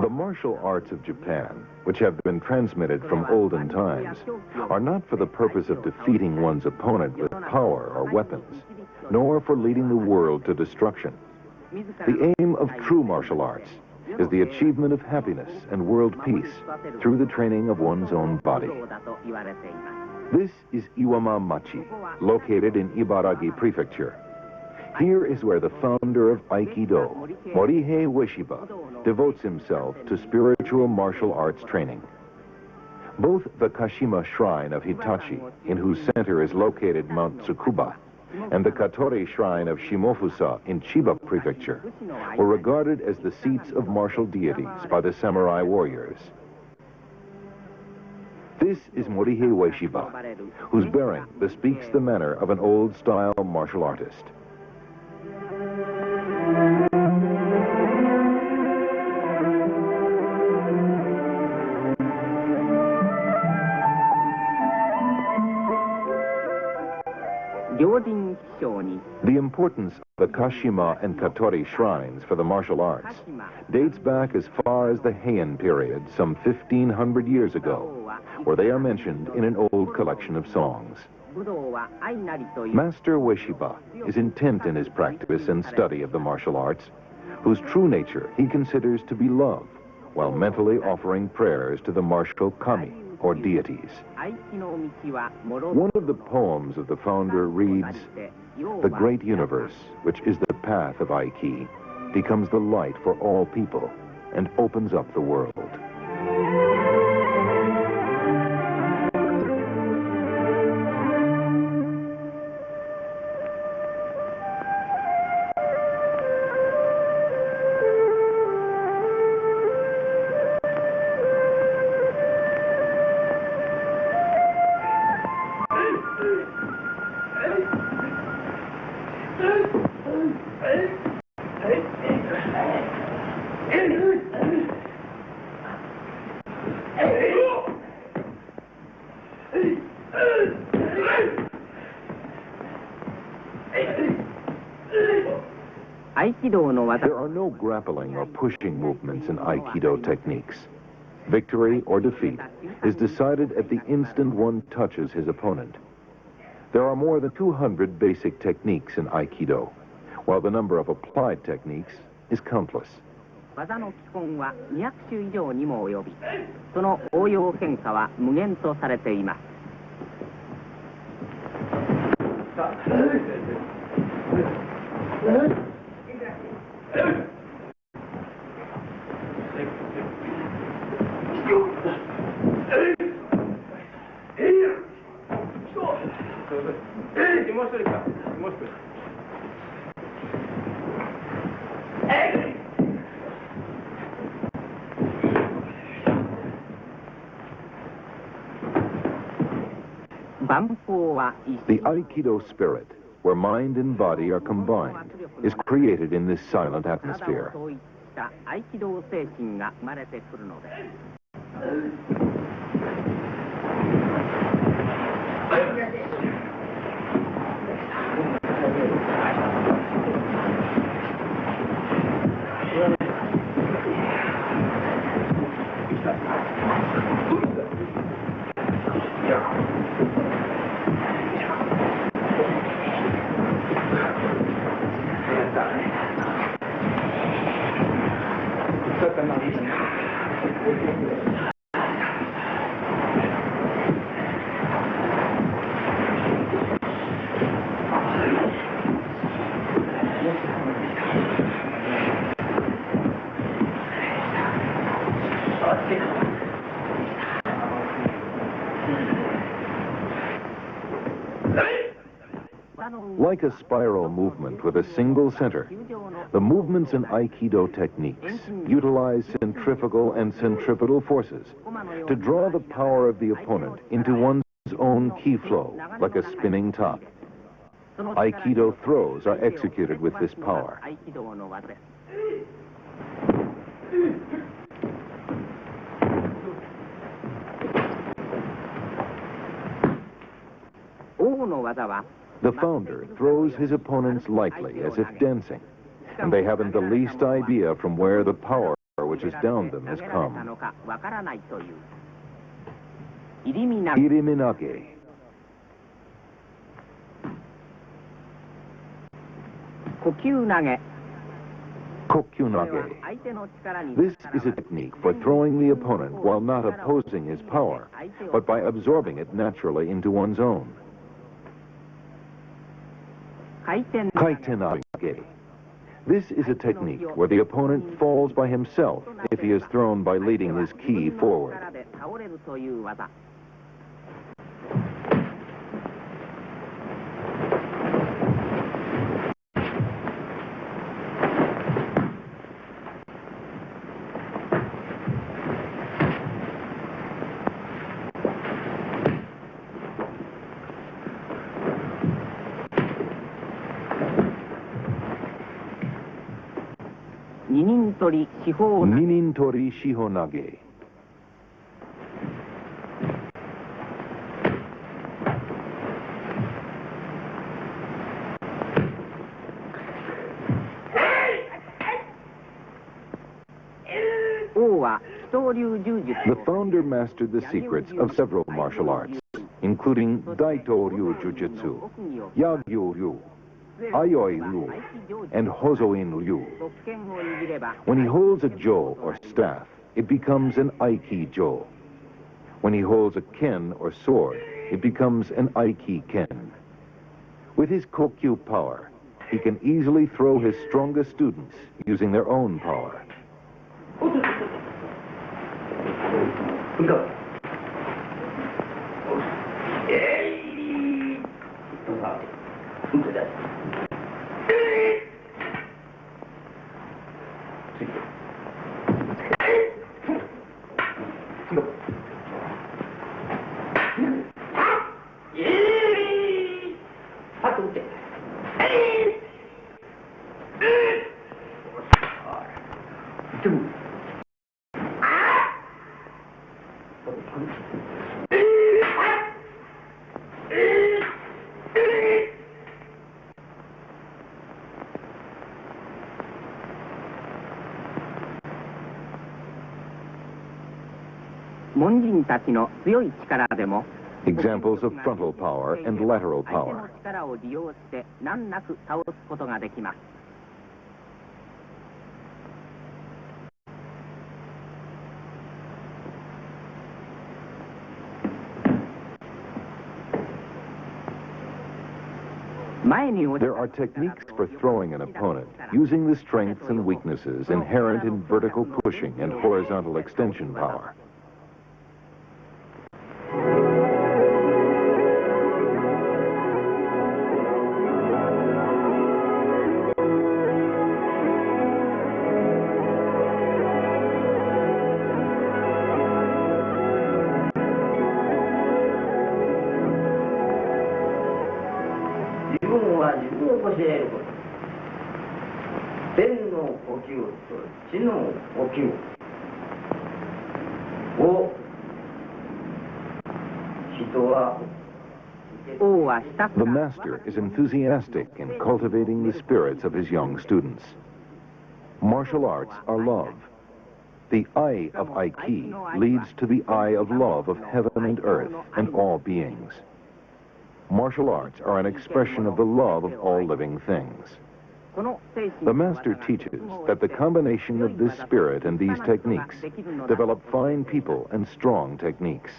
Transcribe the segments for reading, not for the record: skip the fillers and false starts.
The martial arts of Japan, which have been transmitted from olden times, are not for the purpose of defeating one's opponent with power or weapons, nor for leading the world to destruction. The aim of true martial arts is the achievement of happiness and world peace through the training of one's own body. This is Iwama Machi, located in Ibaragi Prefecture. Here is where the founder of Aikido, Morihei Uesiba, devotes himself to spiritual martial arts training. Both the Kashima Shrine of Hitachi, in whose center is located Mount Tsukuba, and the Katori Shrine of Shimofusa in Chiba Prefecture were regarded as the seats of martial deities by the samurai warriors. This is Morihei Ueshiba, whose bearing bespeaks the manner of an old-style martial artist. The importance of the Kashima and Katori shrines for the martial arts dates back as far as the Heian period, some 1,500 years ago, where they are mentioned in an old collection of songs. Master Ueshiba is intent in his practice and study of the martial arts, whose true nature he considers to be love, while mentally offering prayers to the martial kami, or deities. One of the poems of the founder reads, "The great universe, which is the path of Aiki, becomes the light for all people and opens up the world." There are no grappling or pushing movements in Aikido techniques. Victory or defeat is decided at the instant one touches his opponent. There are more than 200 basic techniques in Aikido, while the number of applied techniques is countless. The Aikido spirit, where mind and body are combined, is created in this silent atmosphere. Like a spiral movement with a single center, the movements in Aikido techniques utilize centrifugal and centripetal forces to draw the power of the opponent into one's own ki flow, like a spinning top. Aikido throws are executed with this power. The founder throws his opponents lightly, as if dancing, and they haven't the least idea from where the power which has downed them has come. Iriminage. Kokyunage. This is a technique for throwing the opponent while not opposing his power, but by absorbing it naturally into one's own. Kaitenage. This is a technique where the opponent falls by himself if he is thrown by leading his ki forward. Ninintori Shihonage. The founder mastered the secrets of several martial arts, including Daito Ryu Jujutsu, Yagyu Ryu, Ayoi Ryu, and Hozoin Ryu. When he holds a jo or staff, it becomes an Aikido. When he holds a ken or sword, it becomes an Aiki ken. With his Kokyu power, he can easily throw his strongest students using their own power. Examples of frontal power and lateral power. There are techniques for throwing an opponent using the strengths and weaknesses inherent in vertical pushing and horizontal extension power. The master is enthusiastic in cultivating the spirits of his young students. Martial arts are love. The eye of Aiki leads to the eye of love of heaven and earth and all beings. Martial arts are an expression of the love of all living things. The master teaches that the combination of this spirit and these techniques develop fine people and strong techniques.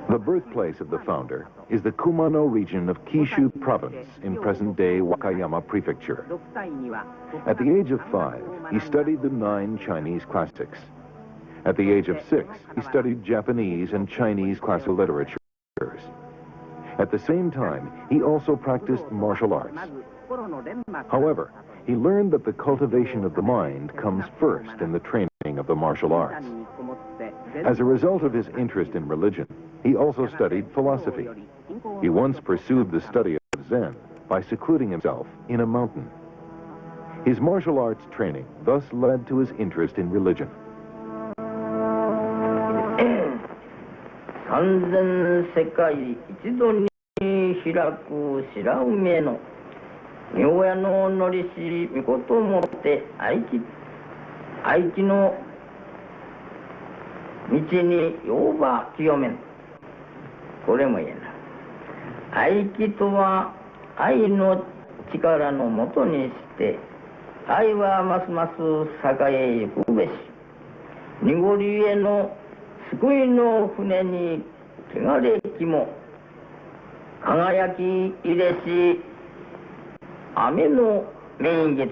The birthplace of the founder is the Kumano region of Kishu province in present-day Wakayama prefecture. At the age of 5, he studied the 9 Chinese classics. At the age of 6, he studied Japanese and Chinese classical literatures. At the same time, he also practiced martial arts. However, he learned that the cultivation of the mind comes first in the training of the martial arts. As a result of his interest in religion, he also studied philosophy. He once pursued the study of Zen by secluding himself in a mountain. His martial arts training thus led to his interest in religion. 三千世界一度に開く白梅の妙屋ののりしみこともって愛知の道に要ば清めん。これも言えない。愛知とは愛の力のもとにして愛はますます栄えゆくべし。濁りへの救いの船に汚れきも輝き入れし雨の明月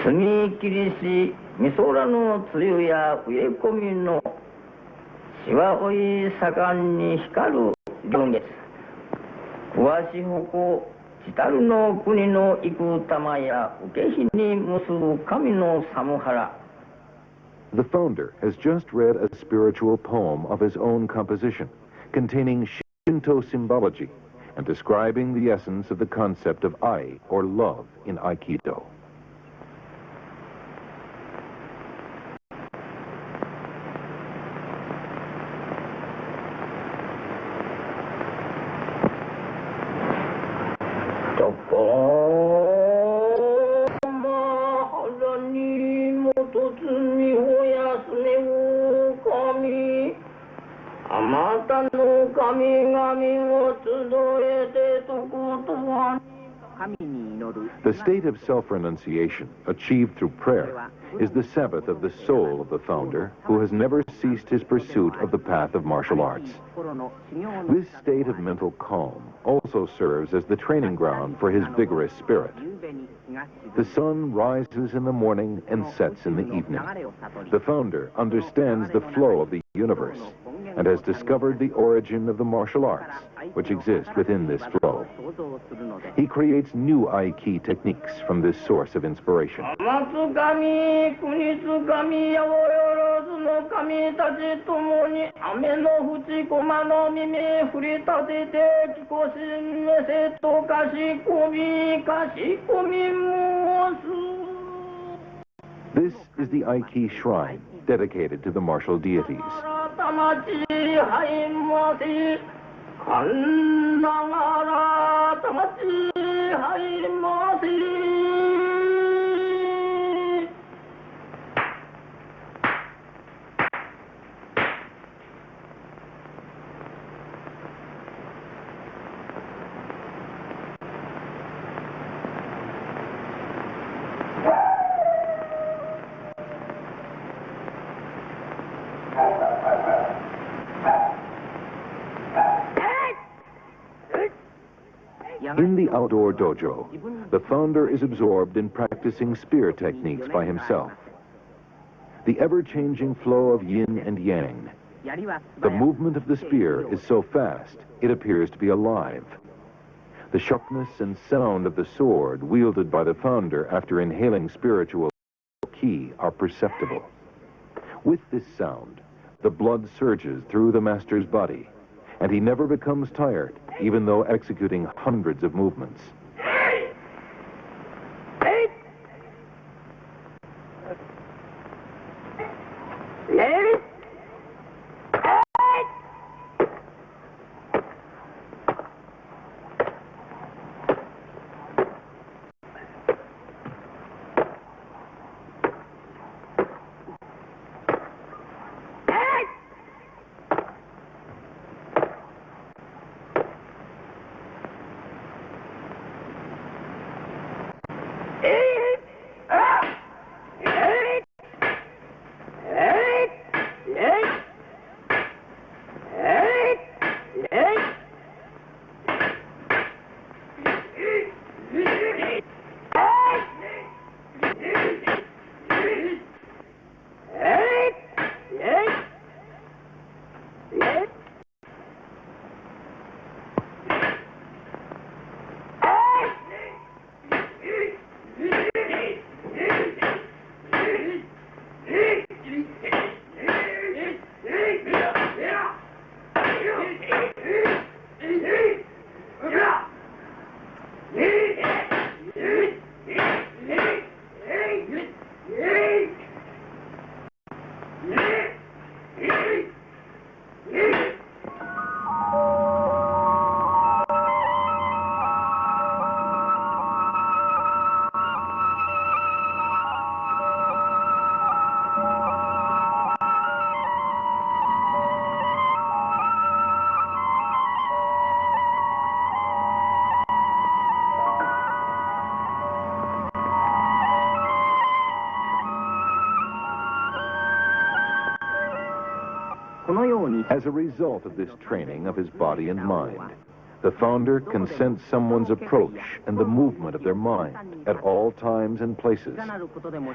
澄み切りしみそらの梅雨や植え込みのしわおい盛んに光る両月詳しほこちたるの国の幾玉や受け火に結ぶ神の寒原 The founder has just read a spiritual poem of his own composition, containing Shinto symbology and describing the essence of the concept of ai, or love, in Aikido. The state of self-renunciation, achieved through prayer, is the Sabbath of the soul of the founder, who has never ceased his pursuit of the path of martial arts. This state of mental calm also serves as the training ground for his vigorous spirit. The sun rises in the morning and sets in the evening. The founder understands the flow of the universe and has discovered the origin of the martial arts, which exist within this flow. He creates new Aiki techniques from this source of inspiration. This is the Aiki shrine dedicated to the martial deities. In the outdoor dojo, the founder is absorbed in practicing spear techniques by himself. The ever-changing flow of yin and yang. The movement of the spear is so fast, it appears to be alive. The sharpness and sound of the sword wielded by the founder after inhaling spiritual ki are perceptible. With this sound, the blood surges through the master's body, and he never becomes tired, even though executing hundreds of movements. As a result of this training of his body and mind, the founder can sense someone's approach and the movement of their mind at all times and places,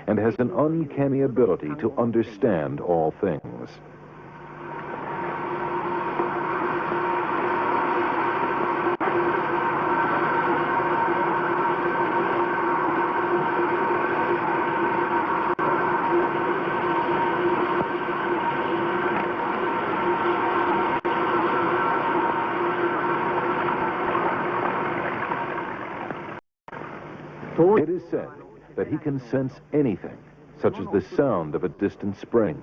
and has an uncanny ability to understand all things. It is said that he can sense anything, such as the sound of a distant spring,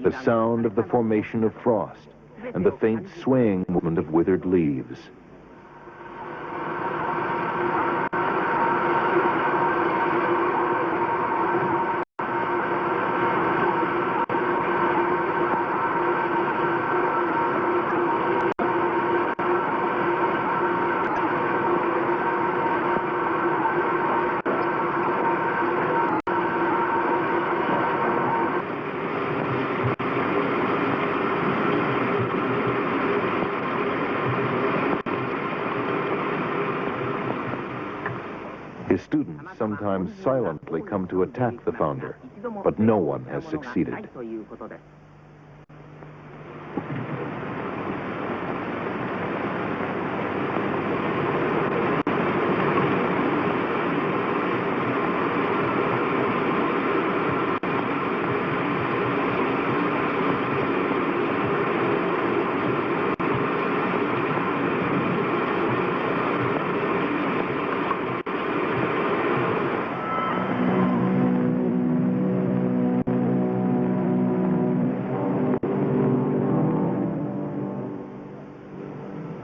the sound of the formation of frost, and the faint swaying movement of withered leaves. His students sometimes silently come to attack the founder, but no one has succeeded.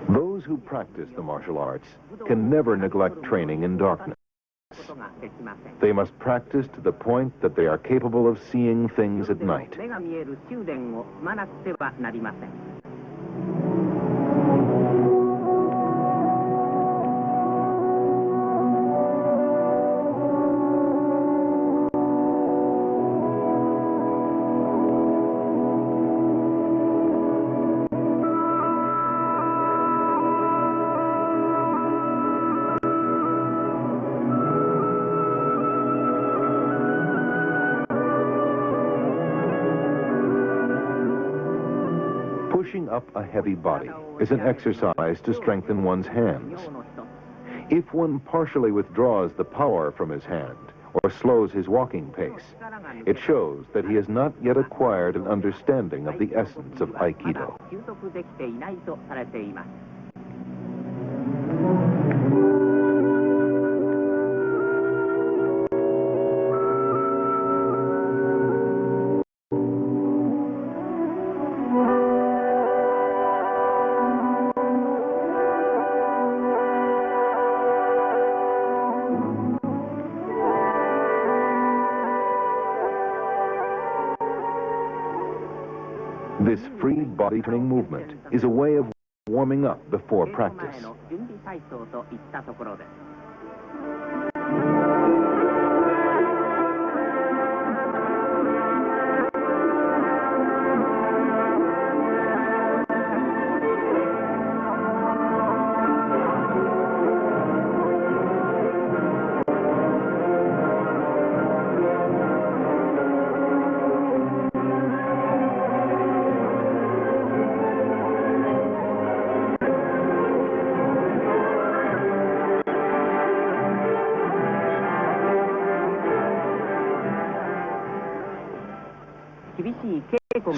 Those who practice the martial arts can never neglect training in darkness. They must practice to the point that they are capable of seeing things at night. Pushing up a heavy body is an exercise to strengthen one's hands. If one partially withdraws the power from his hand or slows his walking pace, it shows that he has not yet acquired an understanding of the essence of Aikido. This free body turning movement is a way of warming up before practice.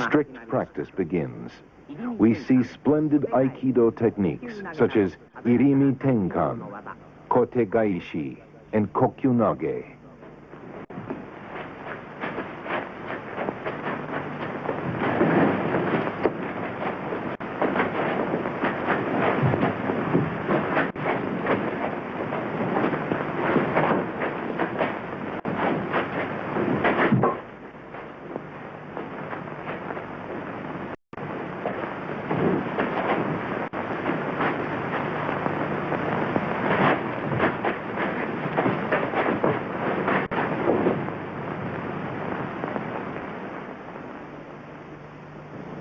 Strict practice begins. We see splendid Aikido techniques such as Irimi Tenkan, Kote Gaishi, and Kokyunage.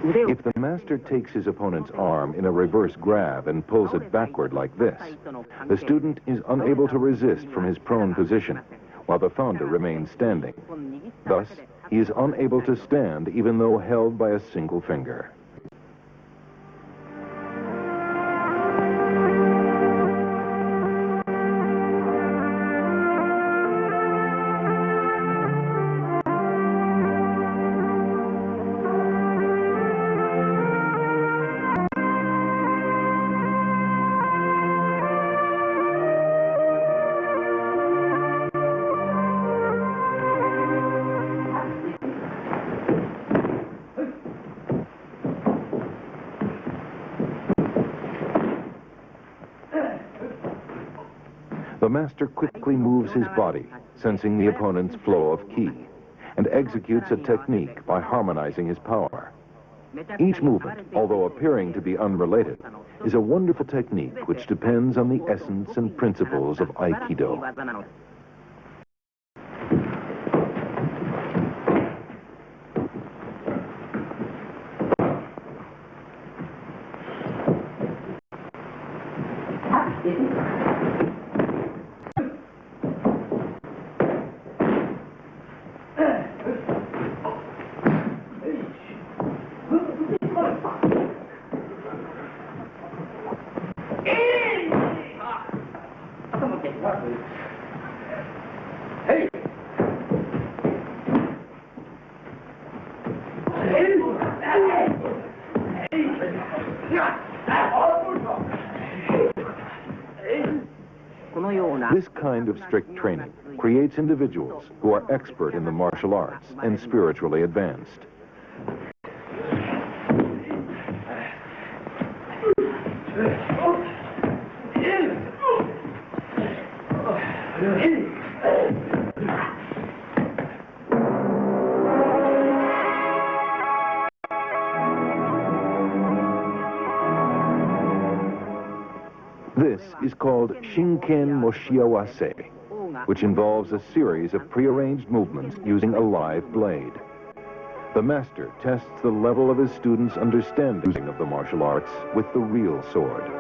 If the master takes his opponent's arm in a reverse grab and pulls it backward like this, the student is unable to resist from his prone position, while the founder remains standing. Thus, he is unable to stand even though held by a single finger. The master quickly moves his body, sensing the opponent's flow of ki, and executes a technique by harmonizing his power. Each movement, although appearing to be unrelated, is a wonderful technique which depends on the essence and principles of Aikido. This kind of strict training creates individuals who are expert in the martial arts and spiritually advanced. This is called Shinken Moshiawase, which involves a series of prearranged movements using a live blade. The master tests the level of his students' understanding of the martial arts with the real sword.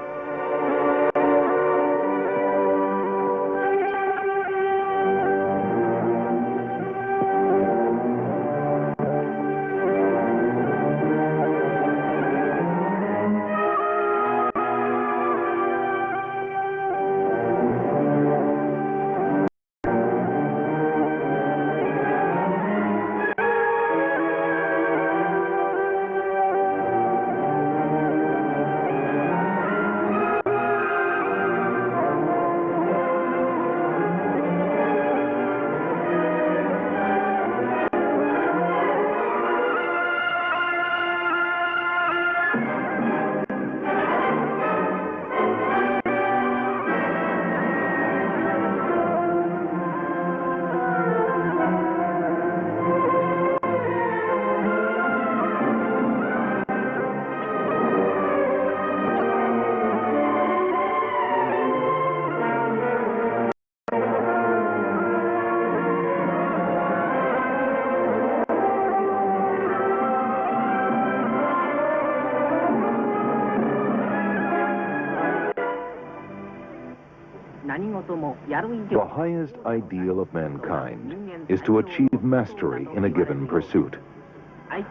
The highest ideal of mankind is to achieve mastery in a given pursuit.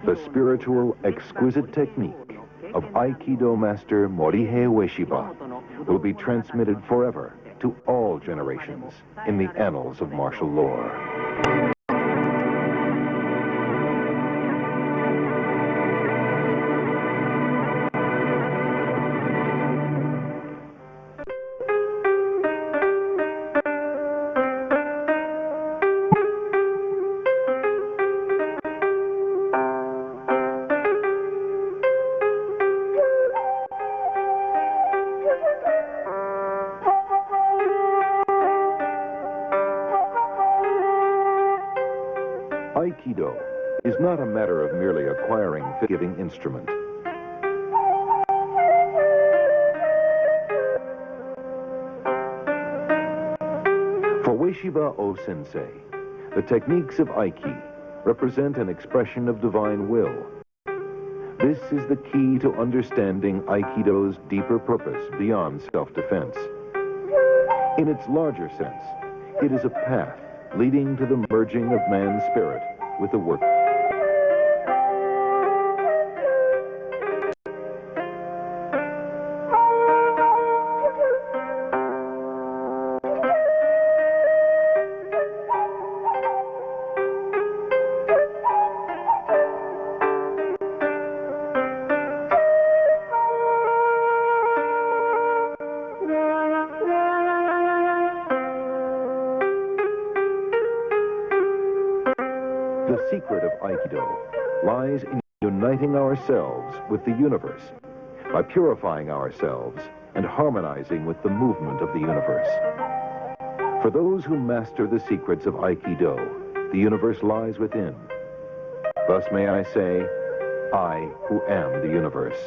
The spiritual, exquisite technique of Aikido master Morihei Uэsиба will be transmitted forever to all generations in the annals of martial lore. Aikido is not a matter of merely acquiring a giving instrument. For Uэsиba O-sensei, the techniques of Aiki represent an expression of divine will. This is the key to understanding Aikido's deeper purpose beyond self-defense. In its larger sense, it is a path leading to the merging of man's spirit with the work. The secret of Aikido lies in uniting ourselves with the universe by purifying ourselves and harmonizing with the movement of the universe. For those who master the secrets of Aikido, the universe lies within. Thus may I say, I who am the universe.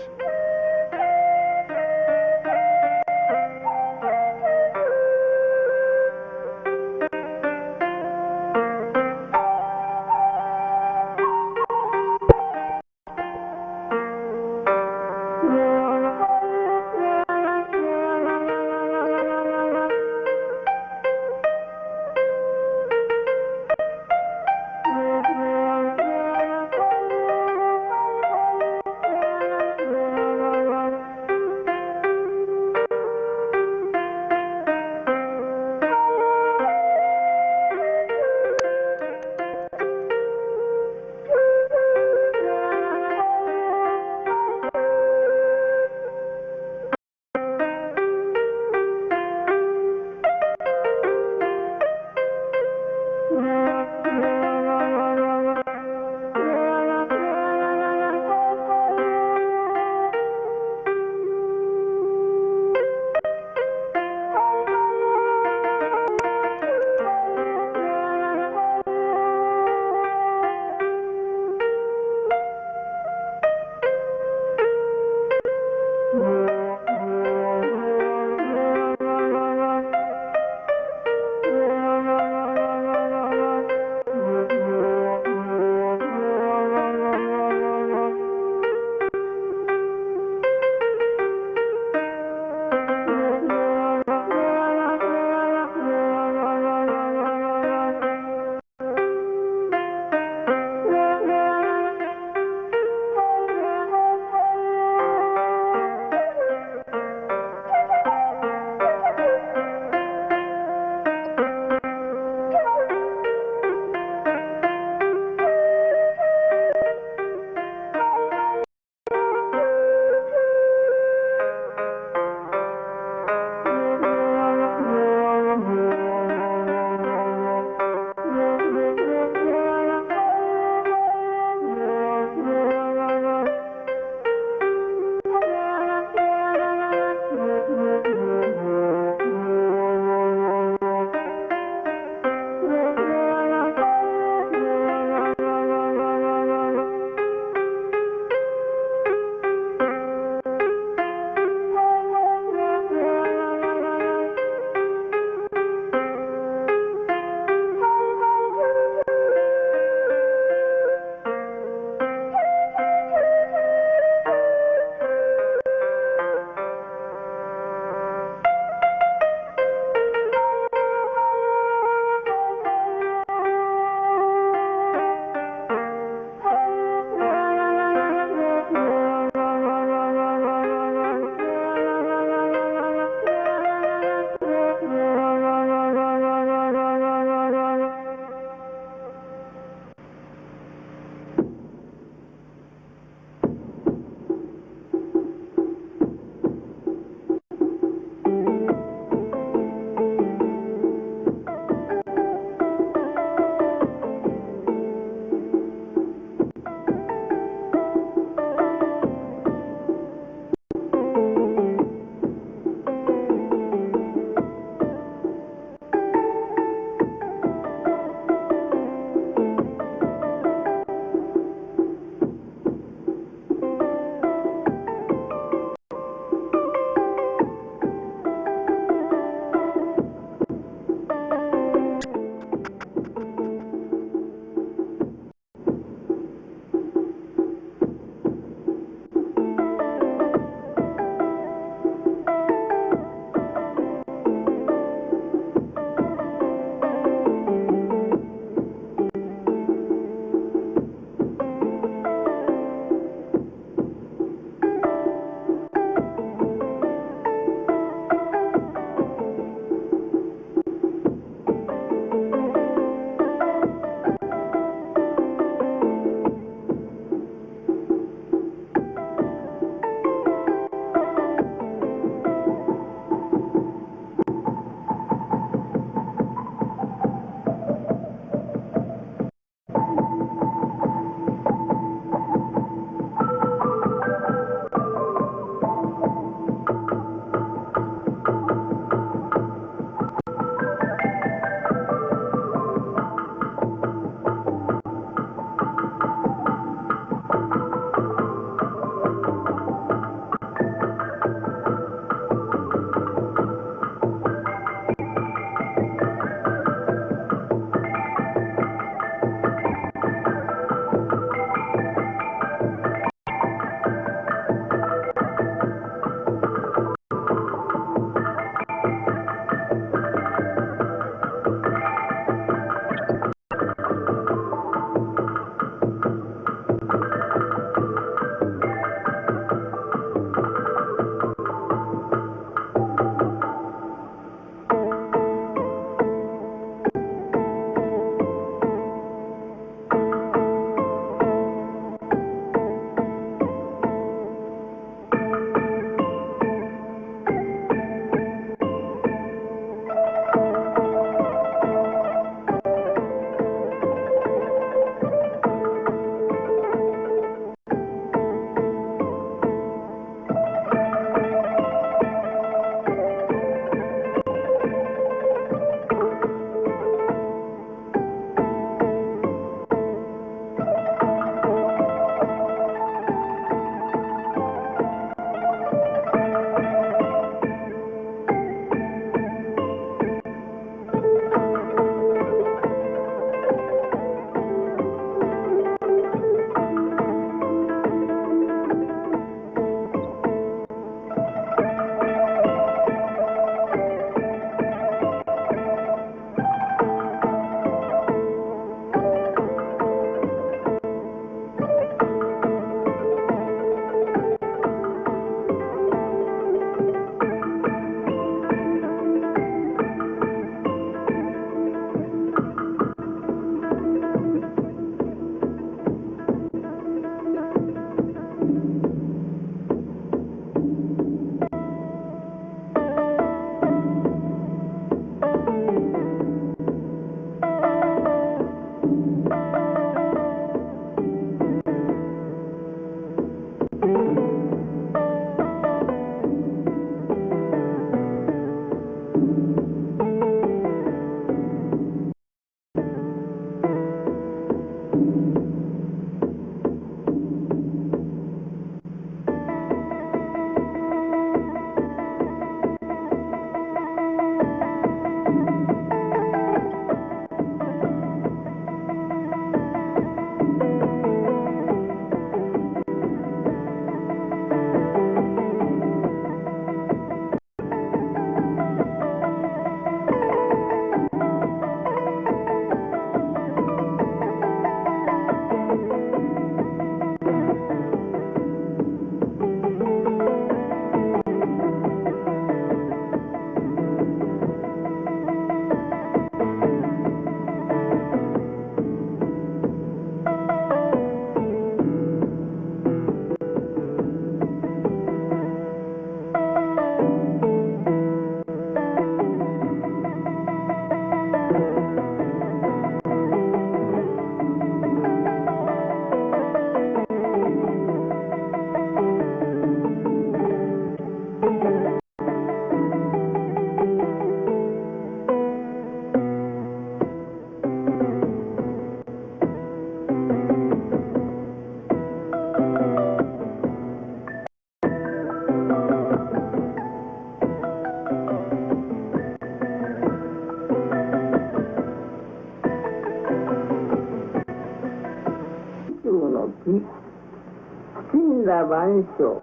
神羅万象、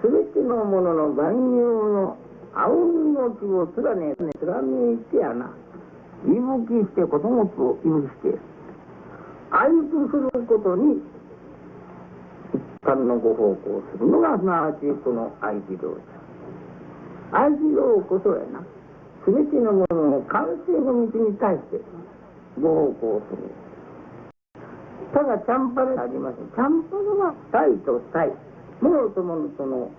すべてのものの万有の青の木を貫いてやな、息吹してこともつを息吹して、愛とすることに一般のご奉公するのが、すなわちこの合気道です。合気道こそやな、すべてのものの完成の道に対してご奉公する。ただチャンパでありません。チャンパは体と体、物と物との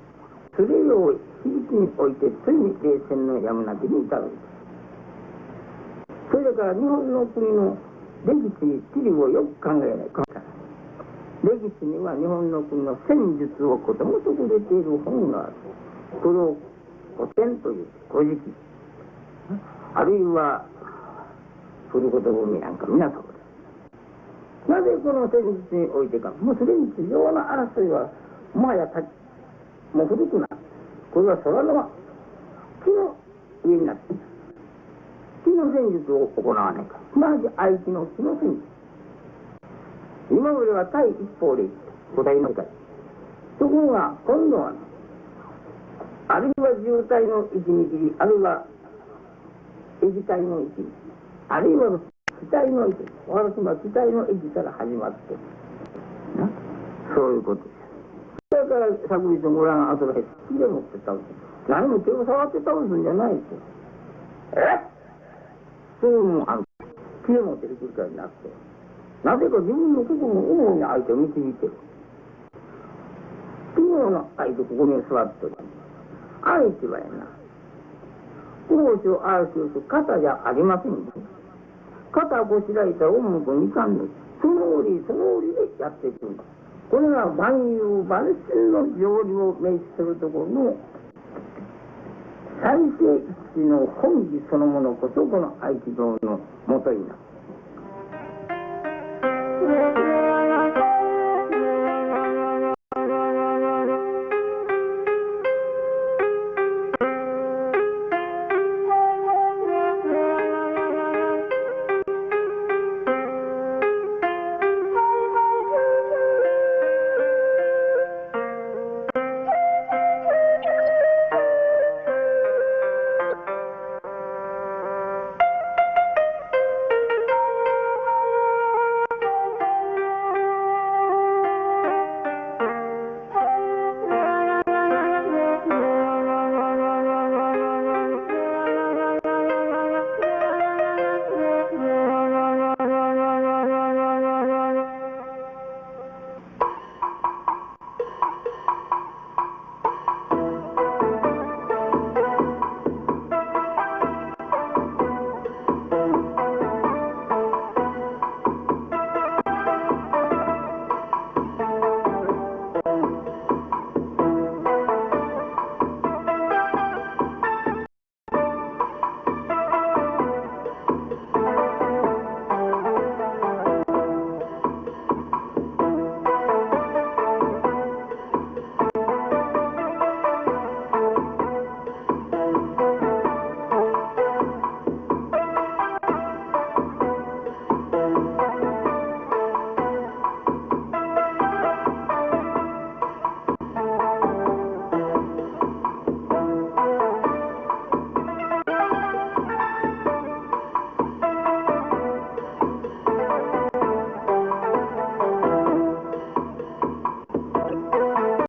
すれを比率においてついに冷戦のやむなきに至る。それから日本の国の歴史地理をよく考えないか。歴史には日本の国の戦術をことごとく出ている本がある。これを古典という古事記、あるいは古言文なんか皆そうです。なぜこの戦術においてか、もうすでに地上の争いはもはやもう古くなる。これは空の木の上になっている。木の戦術を行わないか、すなわち合気の木の戦術。今までは対一方で五体の世界、ところが今度は、あるいは渋体の一に切り、あるいは液体の一に、あるいは気体の息、私は気体の息から始まってな、そういうことです。だから昨日ご覧後で気でもって倒す。何も手を触って倒すんじゃないですよ。そういうもん気でもってるくらいになって、なぜか自分の心の思いに相手を導いてる。昨日の相手ここに座ってる。相手はやな、高所愛する肩じゃありませんよ。肩をこしらえたら重くいかんの。その折でやっていくんだ。これが万有万神の条理を明示するところの最低一の本義そのものこそこの合気道のもとになる。